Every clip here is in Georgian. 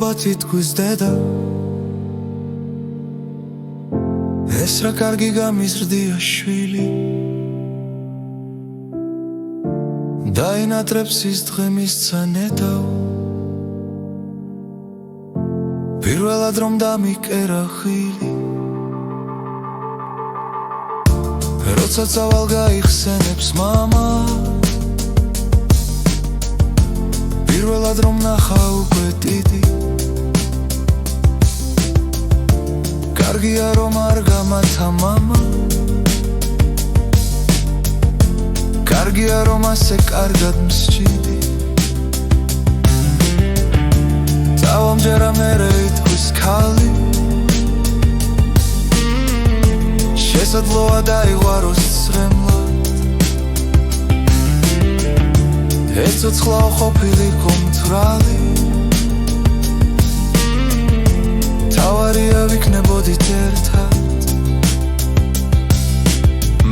მადლობა თითქოს დედა ეს რა კარგი გამიზრდია შვილი დაინატრებს ის დღე მისცა ნედაო პირველად რომ დამიკერა ხილი როცა წავალ გაიხსენებს მამა პირველად რომ ნახა უკვე დიდი კარგია რომ არ გამათა მამა კარგია რომ ასე კარგად მსჯიდი დავამჯერა მერე იტყვის ქალი შესაძლოა დაიღვაროს ცრემლად ეცოცხლაო ყოფილიყო მთვრალი თავარია ვიქნებოდით ერთად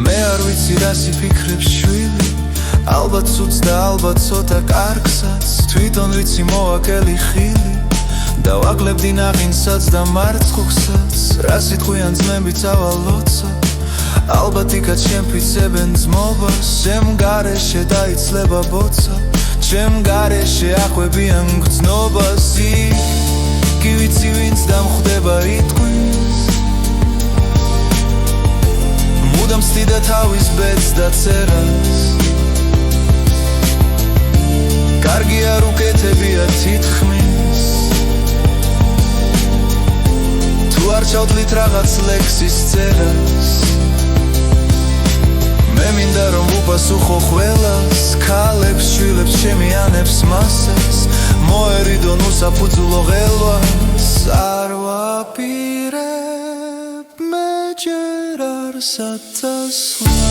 მე არ ვიცი რას იფიქრებს შვილი ალბათ ცუდს და ალბათ ცოტა კარგსაც თვითონ ვიცი მოაკელი ხილი დავაკლებდი ნაღინსაც და მარცხუხსაც რა სიტყვიან ძმები წავალოცა ალბათ იქაც შემფიცებენ ძმობას ჩემ გარეშე დაიცლება ბოცა ჩემ გარეშე აყვებიან გრძნობას კი ვიცი ვინც დამხვდება იტყვის მუდამ სდიდა თავის ბედს და წერას კარგია რუკეთებია თითქმის თუ არ ჩავთვლით რაღაც ლექსის წერას მე მინდა რომ უპასუხო ყველას ქალებს, შვილებს, შემიანებს მასას მოერიდონ უსაფუძვლო ღელვას არ ვაპირებ მე ჯერ არსად დასვლა